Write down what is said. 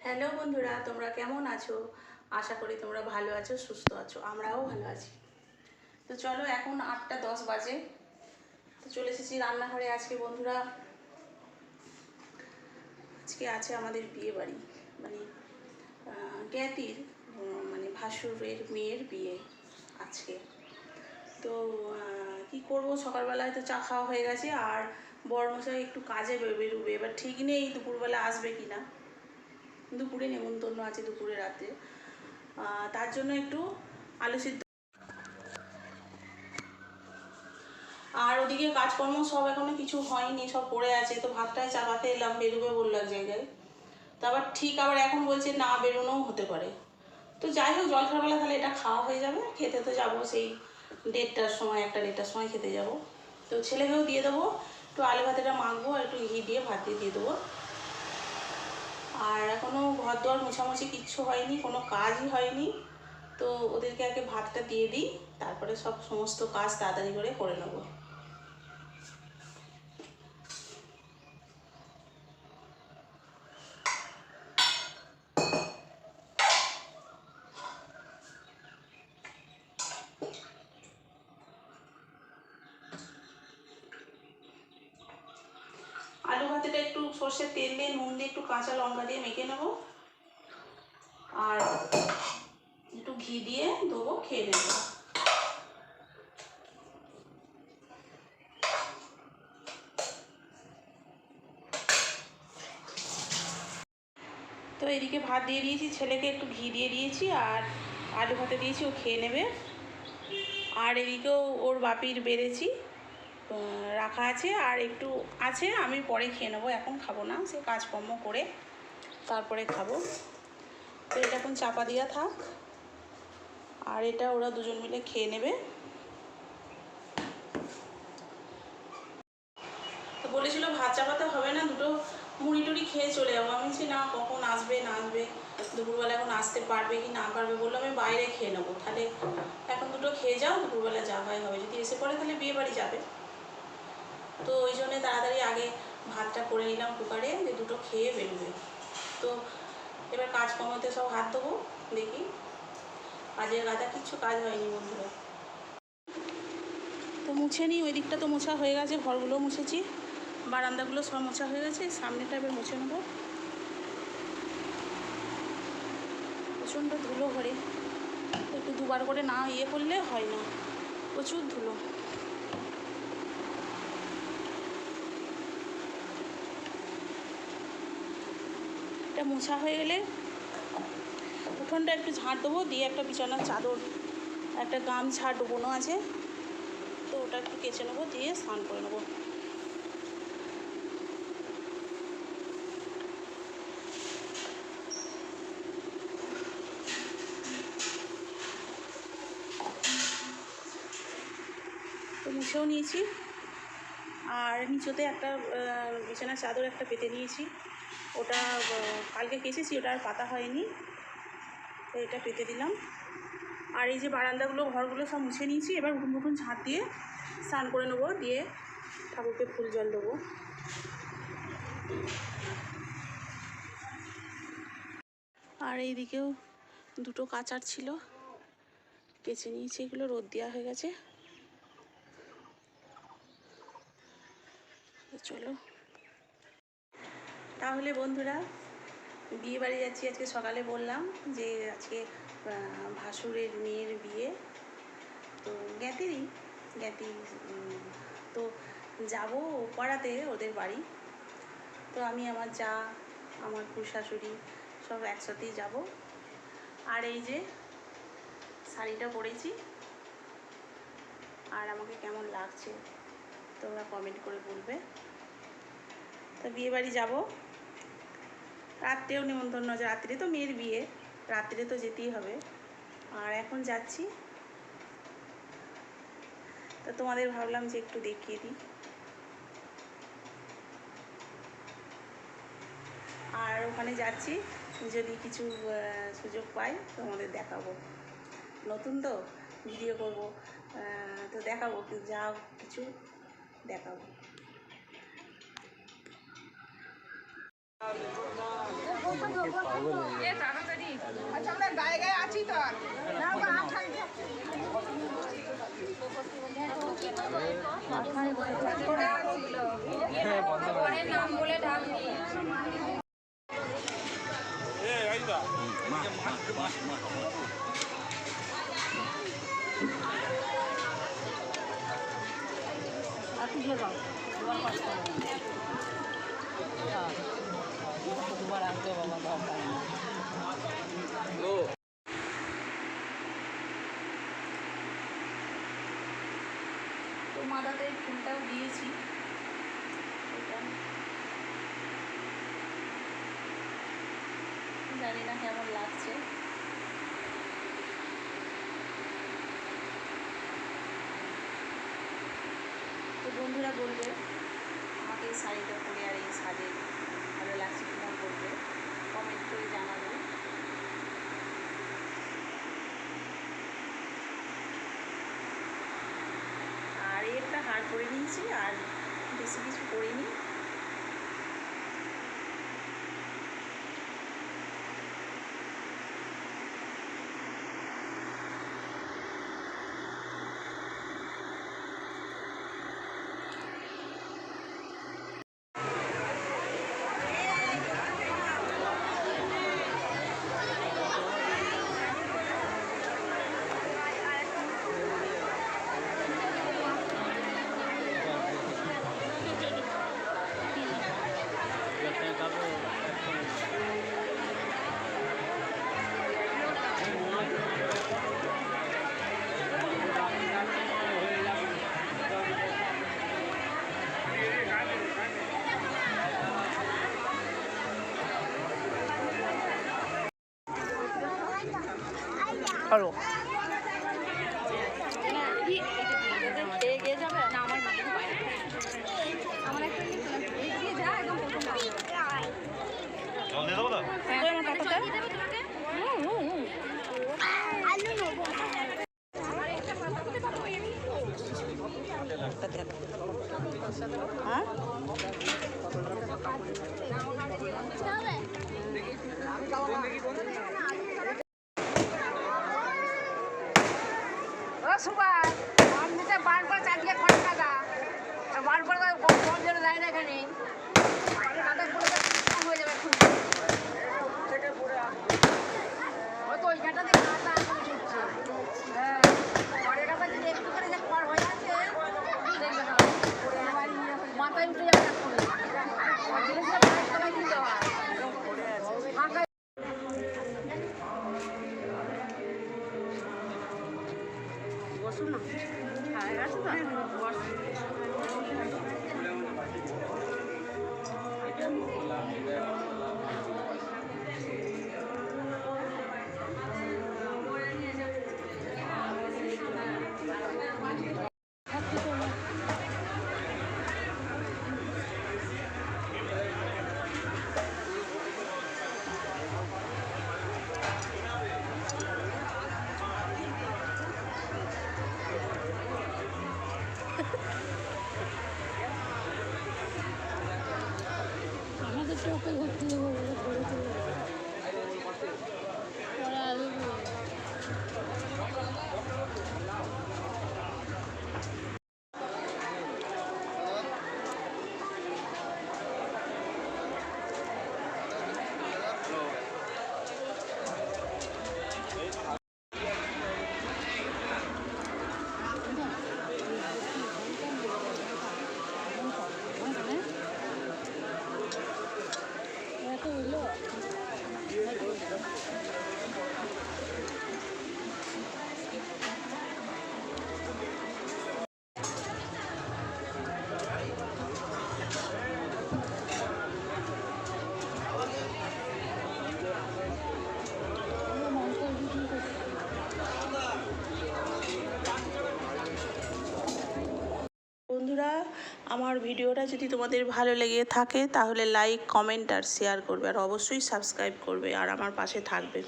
Hello বন্ধুরা, তোমরা কেমন আছো? আশা করি তোমরা ভালো আছো, সুস্থ আছো। আমরাও ভালো আছি। তো চলো, এখন 8টা 10 বাজে। তো চলে এসেছি রান্নাঘরে। আজকে বন্ধুরা, আজকে আছে আমাদের বিয়ে বাড়ি, মানে জ্ঞাতির মানে ভাসুরের মেয়ের বিয়ে আজকে। তো কি করব, সকালবেলায় তো চা খাওয়া হয়ে গেছে, আর বড়মশাই একটু কাজে বেরোবে। এবার ঠিক নেই দুপুরবেলা আসবে কিনা। দুপুরে নেমন্তন্ন আছে, দুপুরে রাতে। তার জন্য একটু আলু সিদ্ধ, আর ওদিকে কাজকর্ম সব এখনো কিছু হয়নি, সব পড়ে আছে। তো ভাতটায় চাপাতে এলাম, বেরোবে বললো এক জায়গায়। তো আবার এখন বলছে না, বেরোনোও হতে পারে। তো যাই হোক, জলখাবারবেলা তাহলে এটা খাওয়া হয়ে যাবে। খেতে তো যাবো সেই 1:30টার সময়, 1:30টার সময় খেতে যাব। তো ছেলেকেও দিয়ে দেবো, একটু আলু ভাতেটা মাখবো, একটু ঘি দিয়ে ভাত দিয়ে দেবো। আর এখনও ঘর দোয়ার মোছামুছি কিচ্ছু হয়নি, কোনো কাজই হয়নি। তো ওদেরকে আগে ভাতটা দিয়ে দিই, তারপরে সমস্ত কাজ তাড়াতাড়ি করে নেবো। আলু ভাতেটা একটু সর্ষের তেল দিয়ে, নুন দিয়ে, একটু কাঁচা লঙ্কা দিয়ে মেখে নেবো, আর একটু ঘি দিয়ে দেবো, খেয়ে নেবো। তো এদিকে ভাত দিয়ে দিয়েছি, ছেলেকে একটু ঘি দিয়ে দিয়েছি, আর আলু ভাতে দিয়েছি, ও খেয়ে নেবে। আর এদিকেও ওর বাপির বেড়েছি রাখা আছে, আর একটু আছে, আমি পরে খেয়ে নেবো, এখন খাবো না, সে কাজকর্ম করে তারপরে খাবো। তো এটা এখন চাপা দেওয়া থাক, আর এটা ওরা দুজন মিলে খেয়ে নেবে। তো বলেছিল ভাত চাপাতে হবে না, দুটো মুড়ি টুড়ি খেয়ে চলে যাবো। আমি বলছি না, কখন আসবে না আসবে, দুপুরবেলা এখন আসতে পারবে কি না পারবে। বললো আমি বাইরে খেয়ে নেবো, তাহলে এখন দুটো খেয়ে যাও, দুপুরবেলা যা হয় হবে, যদি এসে পড়ে তাহলে বিয়ে বাড়ি যাবে। তো ওই জন্যে তাড়াতাড়ি আগে ভাতটা করে নিলাম কুকারে, যে দুটো খেয়ে বেরোবে। তো এবার কাজকর্মতে সব হাত দেবো, দেখি। কাজের গাদা কিচ্ছু কাজ হয়নি বন্ধুরা। তো মুছে নিই, ওই দিকটা তো মোছা হয়ে গেছে, ঘরগুলো মুছেছি, বারান্দাগুলো সব মোছা হয়ে গেছে, সামনেটা এবার মুছে নেবো। প্রচণ্ড ধুলো ঘরে, একটু দুবার করে না করলে হয় না, প্রচুর ধুলো। এটা মোছা হয়ে গেলে উঠোনটা একটু ঝাঁট দেবো, দিয়ে একটা বিছানার চাদর, একটা গামছা ডুবোনো আছে, তো ওটা একটু কেচে নেবো, দিয়ে স্নান করে নেবো। তো মুছেও নিয়েছি, আর নিচেতে একটা বিছানার চাদর একটা পেতে নিয়েছি, ওটা কালকে কেচেছি, ওটা আর পাতা হয়নি, তো এটা পেতে দিলাম। আর এই যে বারান্দাগুলো, ঘরগুলো সব মুছে নিয়েছি, এবার উঠোন ঝাঁট দিয়ে স্নান করে নেবো, দিয়ে ঠাকুরকে ফুল জল দেবো। আর এইদিকেও দুটো কাচার ছিল, কেচে নিয়েছি, এগুলো রোদ দেওয়া হয়ে গেছে। চলো তাহলে বন্ধুরা, বিয়ে বাড়ি যাচ্ছি আজকে। সকালে বললাম যে আজকে ভাসুরের মেয়ের বিয়ে, তো জ্ঞাতি। তো যাবো পাড়াতে ওদের বাড়ি। তো আমি, আমার যা, আমার শাশুড়ি সব একসাথেই যাব। আর এই যে শাড়িটা পরেছি, আর আমাকে কেমন লাগছে তোমরা কমেন্ট করে বলবে। তো বিয়ে বাড়ি যাবো, রাত্রেও নেমন্তন্ন আছে, রাত্রে তো মেয়ের বিয়ে, রাত্রে তো যেতেই হবে। আর এখন যাচ্ছি, তো তোমাদের ভাবলাম যে একটু দেখিয়ে দিই। আর ওখানে যাচ্ছি, যদি কিছু সুযোগ পাই তোমাদের দেখাবো। নতুন তো ভিডিও করব, তো দেখাবো, যা কিছু দেখাবো। আচ্ছা আমরা গায়ে গায়ে আছি তো আর নাম বলে ঢাক দুবার আসবে বাবা দরকার তো মাথাতে ফুলটাও দিয়েছি জানি না কেমন লাগছে তো বন্ধুরা বলবে আমাকে এই শাড়িটা পরে আর এই সাজে ভালো লাগছে কেমন বলবে কমেন্ট করে জানাবে আর একটা হার করে নিয়েছি আর বেশি কিছু করিনি করো সুভাষ আমনিতে বারবার চালিয়ে খড় টাকা বারবার কম জন্য যায় না এখানে হয়ে যাবে হয়তো ওই ঘাটা দিয়ে হ্যাঁ পরের কথা যদি একটু করে যে খড় হয়ে আছে মাথায় উঠে যাবে দিতে হয় বসুন না হ্যাঁ আছে আমাদের চোখে ঘুরতে দেবো বন্ধুরা আমার ভিডিওটা যদি তোমাদের ভালো লেগে থাকে তাহলে লাইক কমেন্ট আর শেয়ার করবে আর অবশ্যই সাবস্ক্রাইব করবে আর আমার পাশে থাকবে।